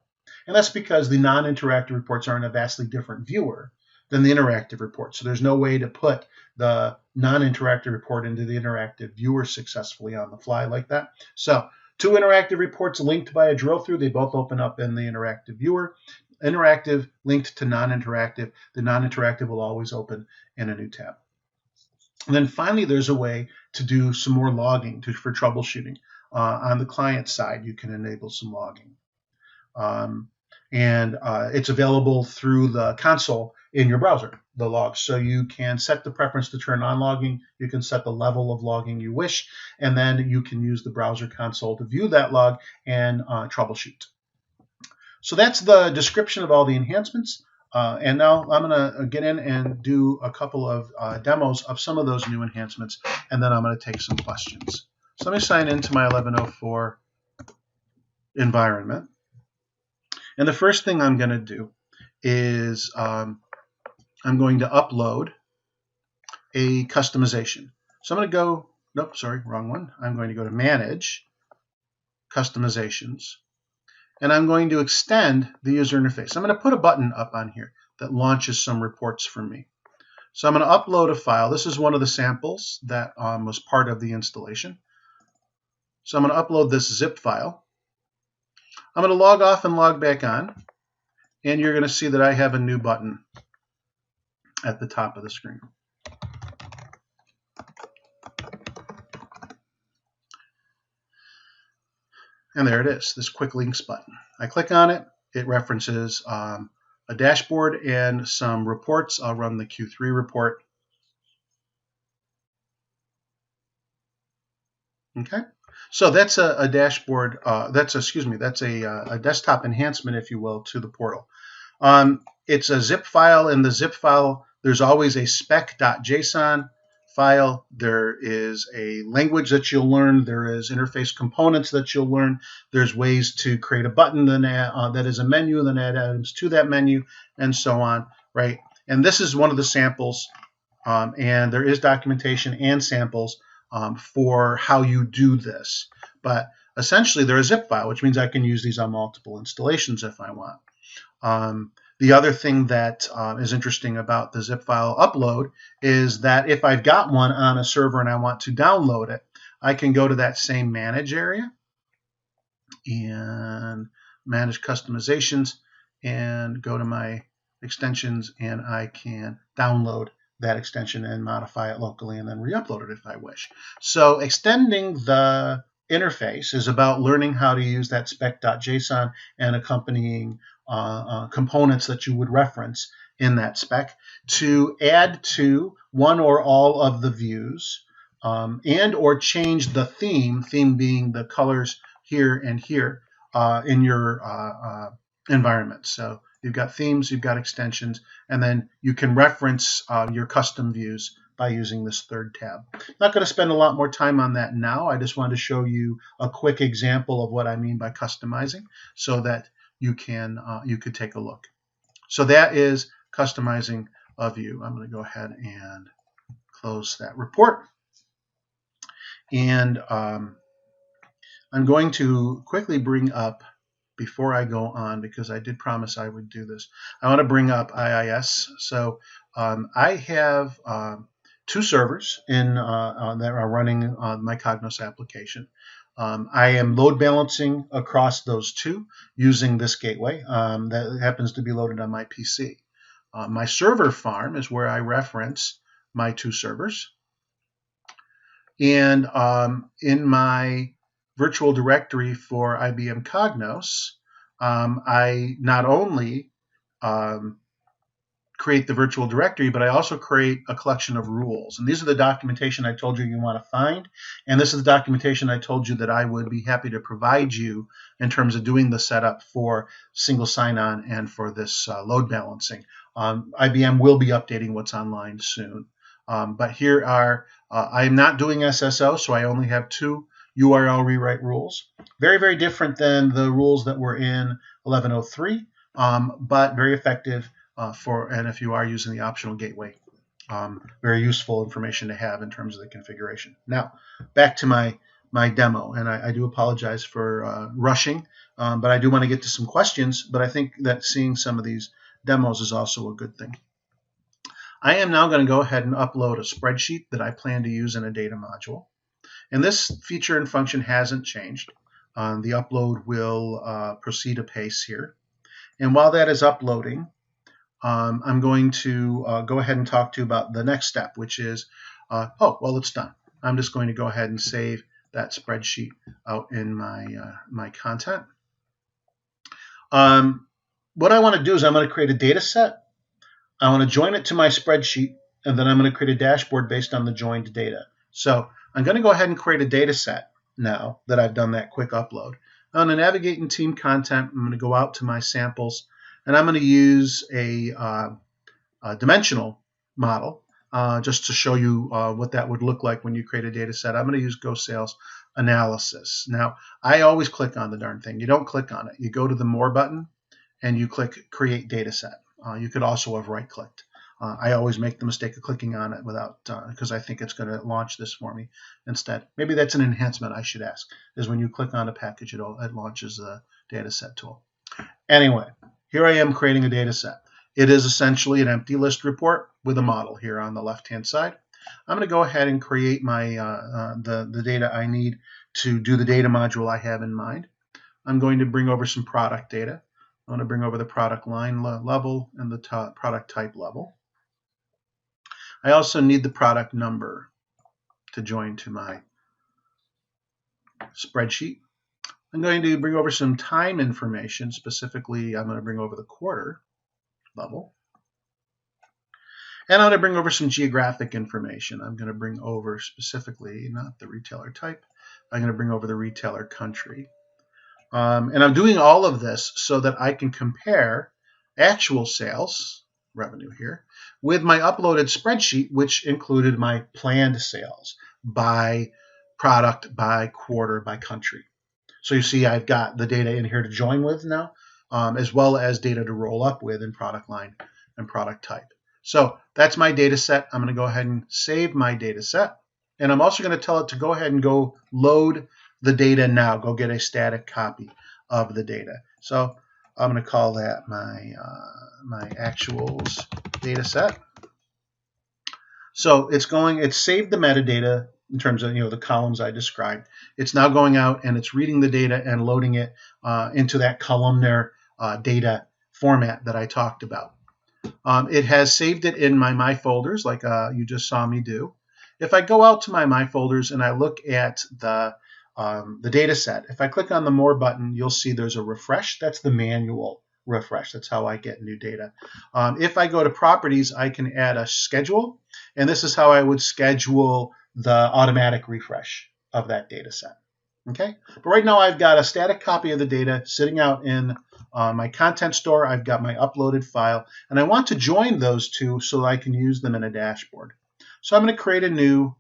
And that's because the non-interactive reports are in a vastly different viewer than the interactive report. So there's no way to put the non-interactive report into the interactive viewer successfully on the fly like that. So 2 interactive reports linked by a drill-through, they both open up in the interactive viewer. Interactive linked to non-interactive. The non-interactive will always open in a new tab. And then finally, there's a way to do some more logging for troubleshooting. On the client side, you can enable some logging. It's available through the console in your browser, the logs. So you can set the preference to turn on logging. You can set the level of logging you wish, and then you can use the browser console to view that log and troubleshoot. So that's the description of all the enhancements. And now I'm going to get in and do a couple of demos of some of those new enhancements, and then I'm going to take some questions. So let me sign into my 11.04 environment. And the first thing I'm going to do is I'm going to upload a customization. So I'm going to go, nope, sorry, wrong one. I'm going to go to Manage, Customizations, and I'm going to extend the user interface. I'm going to put a button up on here that launches some reports for me. So I'm going to upload a file. This is one of the samples that was part of the installation. So I'm going to upload this zip file. I'm going to log off and log back on, and you're going to see that I have a new button at the top of the screen. And there it is, this quick links button. I click on it. It references a dashboard and some reports. I'll run the Q3 report. Okay, so that's a dashboard. That's a desktop enhancement, if you will, to the portal. It's a zip file. In the zip file, there's always a spec.json file. There is a language that you'll learn. There is interface components that you'll learn. There's ways to create a button that is a menu, then add items to that menu, and so on, right? And this is one of the samples, and there is documentation and samples for how you do this. But essentially, they're a zip file, which means I can use these on multiple installations if I want. The other thing that is interesting about the zip file upload is that if I've got one on a server and I want to download it, I can go to that same manage area and manage customizations and go to my extensions, and I can download that extension and modify it locally and then re-upload it if I wish. So extending the interface is about learning how to use that spec.json and accompanying components that you would reference in that spec to add to one or all of the views, and or change the theme being the colors here and here in your environment. So you've got themes, you've got extensions, and then you can reference your custom views by using this third tab. Not going to spend a lot more time on that now. I just wanted to show you a quick example of what I mean by customizing so that you could take a look. So that is customizing a view. I'm going to go ahead and close that report. And I'm going to quickly bring up, before I go on, because I did promise I would do this, I want to bring up IIS. So I have two servers that are running my Cognos application. I am load balancing across those two using this gateway that happens to be loaded on my PC. My server farm is where I reference my two servers. And in my virtual directory for IBM Cognos, I not only create the virtual directory, but I also create a collection of rules. And these are the documentation I told you want to find. And this is the documentation I told you that I would be happy to provide you in terms of doing the setup for single sign-on and for this load balancing. IBM will be updating what's online soon. But here are, I am not doing SSO, so I only have two URL rewrite rules. Very, very different than the rules that were in 1103, but very effective and if you are using the optional gateway, very useful information to have in terms of the configuration. Now, back to my demo, and I do apologize for rushing, but I do want to get to some questions, but I think that seeing some of these demos is also a good thing. I am now going to go ahead and upload a spreadsheet that I plan to use in a data module. And this feature and function hasn't changed. The upload will proceed apace here. And while that is uploading, I'm going to go ahead and talk to you about the next step, which is, oh, well, it's done. I'm just going to go ahead and save that spreadsheet out in my content. What I want to do is I'm going to create a data set. I want to join it to my spreadsheet, and then I'm going to create a dashboard based on the joined data. So I'm going to go ahead and create a data set now that I've done that quick upload. I'm going to navigate in team content. I'm going to go out to my samples, and I'm going to use a dimensional model just to show you what that would look like when you create a data set. I'm going to use Go Sales Analysis. Now, I always click on the darn thing. You don't click on it. You go to the More button, and you click Create Data Set. You could also have right-clicked. I always make the mistake of clicking on it without, because I think it's going to launch this for me instead. Maybe that's an enhancement I should ask, is when you click on a package, it launches the data set tool. Anyway, here I am creating a data set. It is essentially an empty list report with a model here on the left-hand side. I'm going to go ahead and create my the data I need to do the data module I have in mind. I'm going to bring over some product data. I want to bring over the product line level and the product type level. I also need the product number to join to my spreadsheet. I'm going to bring over some time information. Specifically, I'm going to bring over the quarter level. And I'm going to bring over some geographic information. I'm going to bring over specifically, not the retailer type, I'm going to bring over the retailer country. And I'm doing all of this so that I can compare actual sales revenue here with my uploaded spreadsheet, which included my planned sales by product, by quarter, by country. So you see I've got the data in here to join with now, as well as data to roll up with in product line and product type. So that's my data set. I'm going to go ahead and save my data set. And I'm also going to tell it to go ahead and go load the data now. Go get a static copy of the data. So I'm going to call that my actuals data set. So it's saved the metadata in terms of the columns I described. It's now going out and it's reading the data and loading it into that columnar data format that I talked about. It has saved it in my folders like you just saw me do. If I go out to my folders and I look at the data set, if I click on the More button, you'll see there's a refresh. That's the manual refresh. That's how I get new data. If I go to Properties, I can add a schedule, and this is how I would schedule the automatic refresh of that data set. Okay, but right now I've got a static copy of the data sitting out in my content store. I've got my uploaded file, and I want to join those two so that I can use them in a dashboard. So I'm going to create a new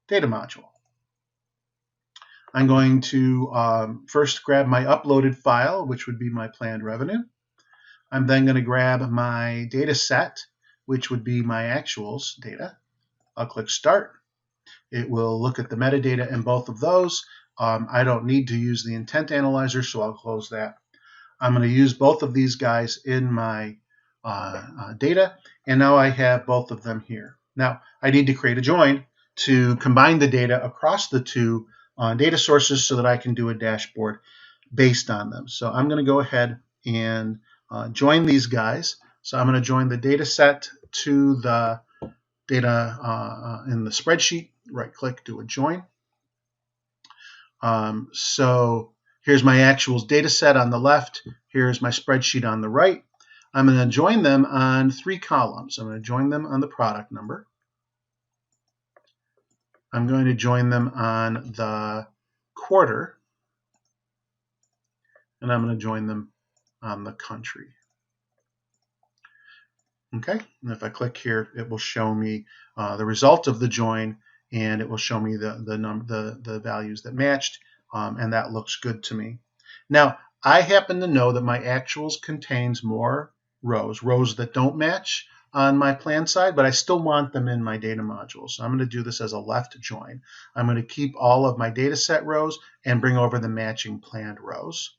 data module. I'm going to first grab my uploaded file, which would be my planned revenue. I'm then going to grab my data set, which would be my actuals data. I'll click Start. It will look at the metadata in both of those. I don't need to use the intent analyzer, so I'll close that. I'm going to use both of these guys in my data, and now I have both of them here. Now, I need to create a join to combine the data across the two data sources so that I can do a dashboard based on them. So I'm going to go ahead and join these guys. So I'm going to join the data set to the data in the spreadsheet. Right-click, do a join. So here's my actuals data set on the left. Here's my spreadsheet on the right. I'm going to join them on 3 columns. I'm going to join them on the product number. I'm going to join them on the quarter. And I'm going to join them on the country. Okay, and if I click here, it will show me the result of the join, and it will show me the values that matched, and that looks good to me. Now, I happen to know that my actuals contains more rows that don't match on my plan side, but I still want them in my data module. So I'm going to do this as a left join. I'm going to keep all of my data set rows and bring over the matching planned rows.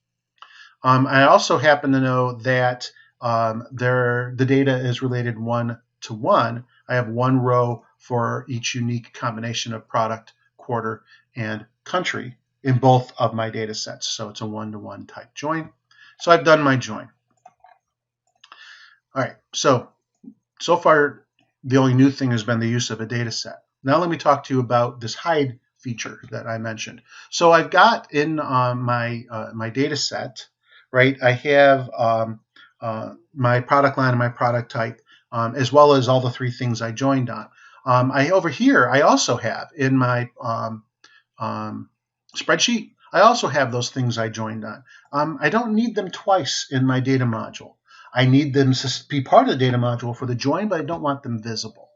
I also happen to know that the data is related 1-to-1. I have 1 row for each unique combination of product, quarter, and country in both of my data sets. So it's a 1-to-1 type join. So I've done my join. All right, so far the only new thing has been the use of a data set. Now let me talk to you about this hide feature that I mentioned. So I've got in my data set, right, I have my product line and my product type, as well as all the 3 things I joined on. Over here, I also have in my spreadsheet, I also have those things I joined on. I don't need them twice in my data module. I need them to be part of the data module for the join, but I don't want them visible.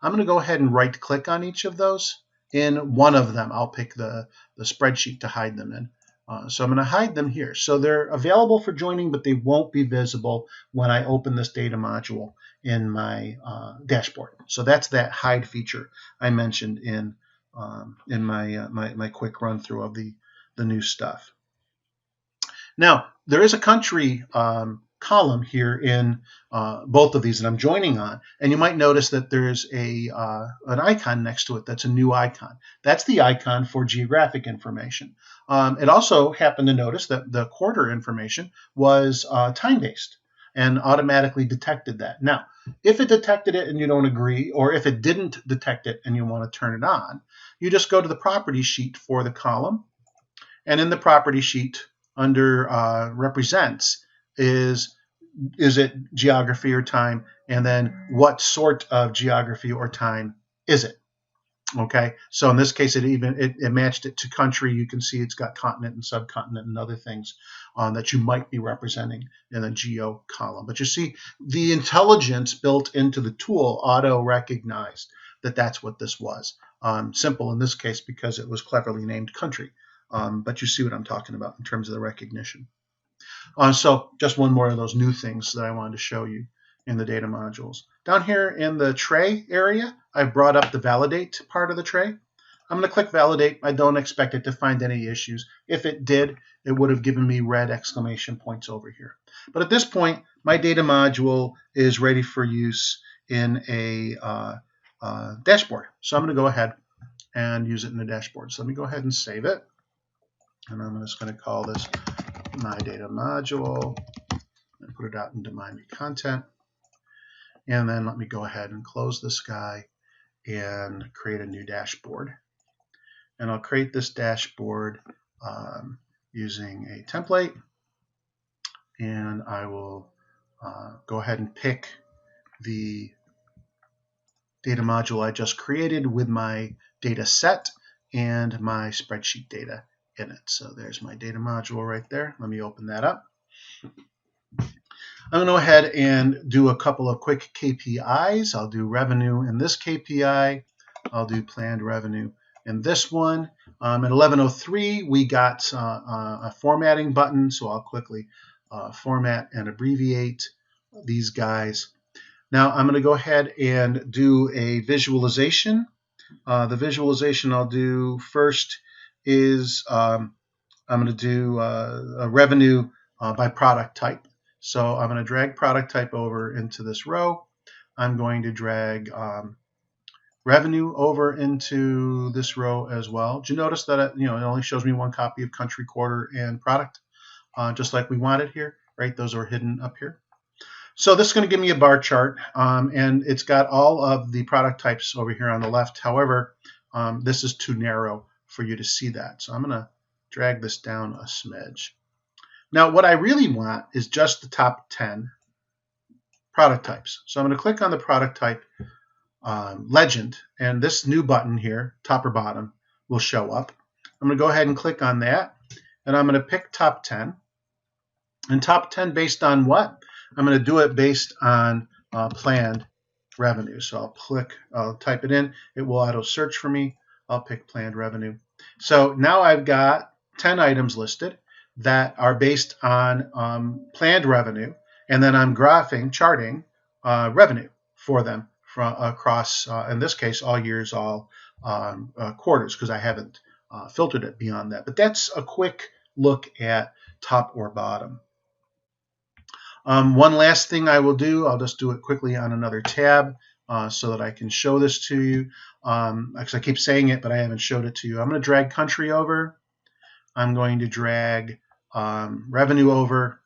I'm going to go ahead and right-click on each of those. In one of them, I'll pick the spreadsheet to hide them in. So I'm going to hide them here. So they're available for joining, but they won't be visible when I open this data module in my dashboard. So that's that hide feature I mentioned in my quick run through of the new stuff. Now, there is a country column here in both of these that I'm joining on, and you might notice that there's an icon next to it that's a new icon. That's the icon for geographic information. It also happened to notice that the quarter information was time-based and automatically detected that. Now, if it detected it and you don't agree, or if it didn't detect it and you want to turn it on, you just go to the property sheet for the column, and in the property sheet under represents is it geography or time, and then what sort of geography or time is it? Okay, so in this case, it matched it to country. You can see it's got continent and subcontinent and other things that you might be representing in a geo column. But you see, the intelligence built into the tool auto-recognized that that's what this was. Simple in this case because it was cleverly named country. But you see what I'm talking about in terms of the recognition. So just one more of those new things that I wanted to show you in the data modules. Down here in the tray area, I've brought up the validate part of the tray. I'm going to click validate. I don't expect it to find any issues. If it did, it would have given me red exclamation points over here. But at this point, my data module is ready for use in a dashboard. So I'm going to go ahead and use it in the dashboard. So let me go ahead and save it. And I'm just going to call this my data module and put it out into my content. And then let me go ahead and close this guy and create a new dashboard. And I'll create this dashboard using a template. And I will go ahead and pick the data module I just created with my data set and my spreadsheet data in it. So there's my data module right there. Let me open that up. I'm going to go ahead and do a couple of quick KPIs. I'll do revenue in this KPI. I'll do planned revenue in this one. At 11:03, we got a formatting button, so I'll quickly format and abbreviate these guys. Now I'm going to go ahead and do a visualization. The visualization I'll do first is I'm going to do a revenue by product type. So I'm going to drag product type over into this row. I'm going to drag revenue over into this row as well. Did you notice that it only shows me one copy of country, quarter, and product, just like we wanted here, right? Those are hidden up here. So this is going to give me a bar chart, and it's got all of the product types over here on the left. However, this is too narrow for you to see that. So I'm going to drag this down a smidge. Now, what I really want is just the top 10 product types. So I'm going to click on the product type legend, and this new button here, top or bottom, will show up. I'm going to go ahead and click on that, and I'm going to pick top 10. And top 10 based on what? I'm going to do it based on planned revenue. So I'll type it in. It will auto search for me. I'll pick planned revenue. So now I've got 10 items listed that are based on planned revenue, and then I'm charting revenue for them from across, in this case, all years, all quarters, because I haven't filtered it beyond that. But that's a quick look at top or bottom. One last thing I will do, I'll just do it quickly on another tab so that I can show this to you. Actually, I keep saying it, but I haven't showed it to you. I'm going to drag country over. I'm going to drag revenue over.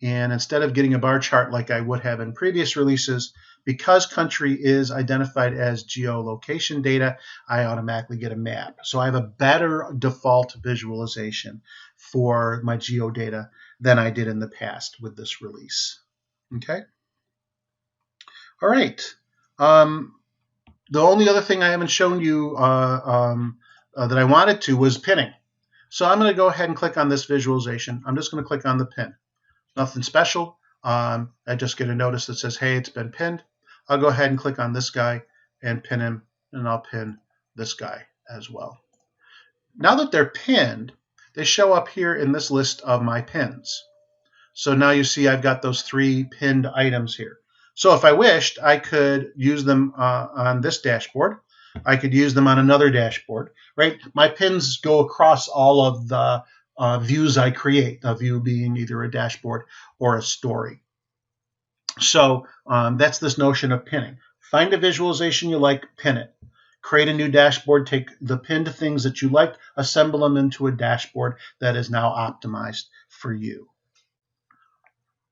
And instead of getting a bar chart like I would have in previous releases, because country is identified as geolocation data, I automatically get a map. So I have a better default visualization for my geo data than I did in the past with this release. Okay. All right. The only other thing I haven't shown you that I wanted to was pinning. So I'm going to go ahead and click on this visualization. I'm just going to click on the pin. Nothing special. I just get a notice that says, hey, it's been pinned. I'll go ahead and click on this guy and pin him, and I'll pin this guy as well. Now that they're pinned, they show up here in this list of my pins. So now you see I've got those 3 pinned items here. So if I wished, I could use them on this dashboard. I could use them on another dashboard, right? My pins go across all of the views I create, a view being either a dashboard or a story. So that's this notion of pinning. Find a visualization you like, pin it. Create a new dashboard, take the pinned things that you liked, assemble them into a dashboard that is now optimized for you.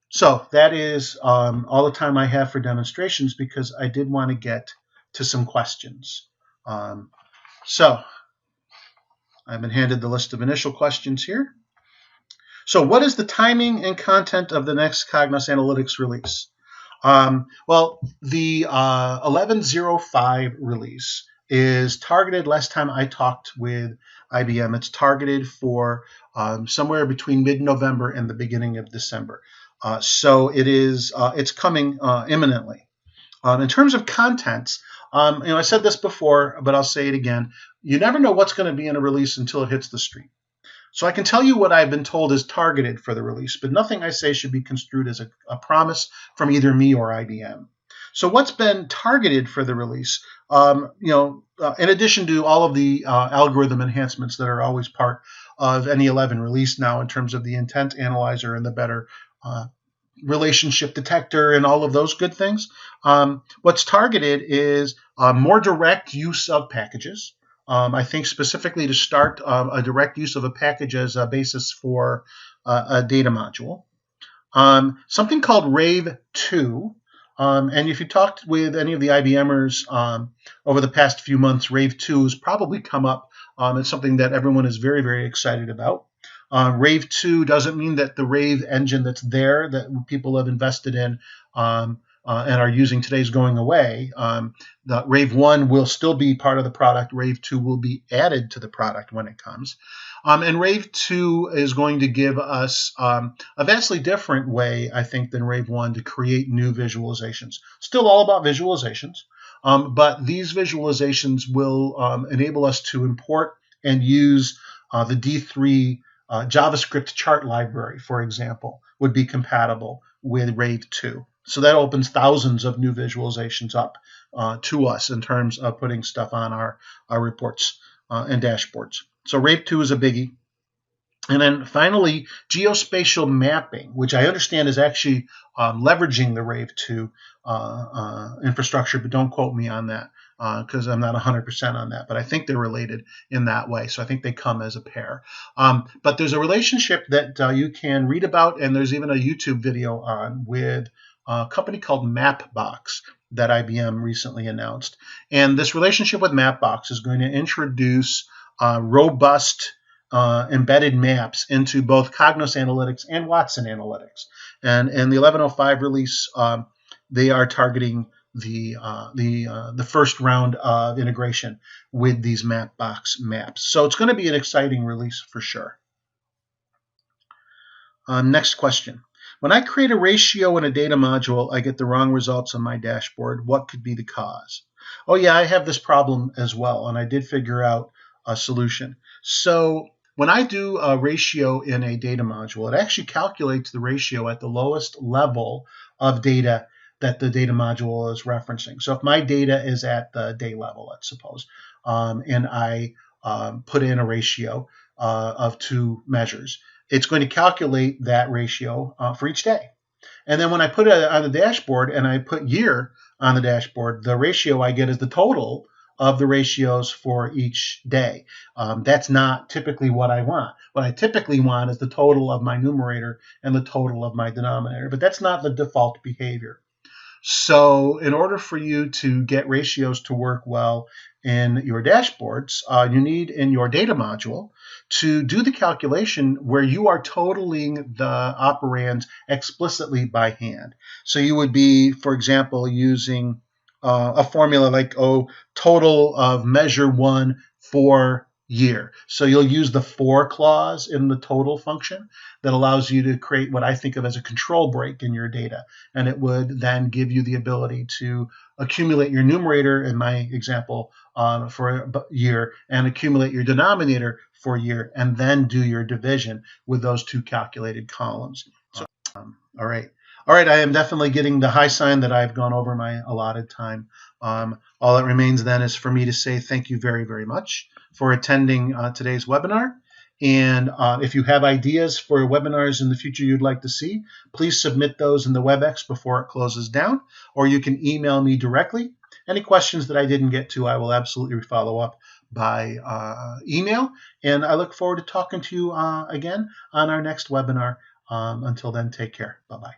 So that is all the time I have for demonstrations, because I did want to get to some questions. So I've been handed the list of initial questions here. So what is the timing and content of the next Cognos Analytics release? Well, the 11.05 release is targeted. Last time I talked with IBM, it's targeted for somewhere between mid-November and the beginning of December. So it's coming imminently. In terms of contents, I said this before, but I'll say it again. You never know what's going to be in a release until it hits the street. So I can tell you what I've been told is targeted for the release, but nothing I say should be construed as a promise from either me or IBM. So what's been targeted for the release, in addition to all of the algorithm enhancements that are always part of any 11 release now in terms of the intent analyzer and the better relationship detector and all of those good things, what's targeted is more direct use of packages. I think specifically to start a direct use of a package as a basis for a data module. Something called Rave 2. And if you talked with any of the IBMers over the past few months, Rave 2 has probably come up. It's something that everyone is very, very excited about. Rave 2 doesn't mean that the Rave engine that's there that people have invested in and are using today is going away. The Rave 1 will still be part of the product. Rave 2 will be added to the product when it comes. And Rave 2 is going to give us a vastly different way, I think, than Rave 1 to create new visualizations. Still all about visualizations, but these visualizations will enable us to import and use the D3 JavaScript chart library, for example, would be compatible with Rave 2. So that opens thousands of new visualizations up to us in terms of putting stuff on our reports and dashboards. So Rave 2 is a biggie. And then finally, geospatial mapping, which I understand is actually leveraging the Rave 2 infrastructure, but don't quote me on that because I'm not 100% on that. But I think they're related in that way. So I think they come as a pair. But there's a relationship that you can read about, and there's even a YouTube video on with a company called Mapbox that IBM recently announced. And this relationship with Mapbox is going to introduce robust embedded maps into both Cognos Analytics and Watson Analytics. And in the 11.05 release, they are targeting the first round of integration with these Mapbox maps. So it's going to be an exciting release for sure. Next question. When I create a ratio in a data module, I get the wrong results on my dashboard. What could be the cause? Oh yeah, I have this problem as well, and I did figure out a solution. So when I do a ratio in a data module, it actually calculates the ratio at the lowest level of data that the data module is referencing. So if my data is at the day level, let's suppose, and I put in a ratio of 2 measures, it's going to calculate that ratio for each day. And then when I put it on the dashboard and I put year on the dashboard, the ratio I get is the total of the ratios for each day. That's not typically what I want. What I typically want is the total of my numerator and the total of my denominator, but that's not the default behavior. So in order for you to get ratios to work well in your dashboards, you need in your data module to do the calculation where you are totaling the operands explicitly by hand. So you would be, for example, using a formula like total of measure 1 for year. So you'll use the for clause in the total function that allows you to create what I think of as a control break in your data. And it would then give you the ability to accumulate your numerator, in my example, for a year, and accumulate your denominator for a year, and then do your division with those 2 calculated columns. So, all right. All right, I am definitely getting the high sign that I've gone over my allotted time. All that remains then is for me to say thank you very, very much for attending today's webinar. And if you have ideas for webinars in the future you'd like to see, please submit those in the WebEx before it closes down, or you can email me directly. Any questions that I didn't get to, I will absolutely follow up by email. And I look forward to talking to you again on our next webinar. Until then, take care. Bye-bye.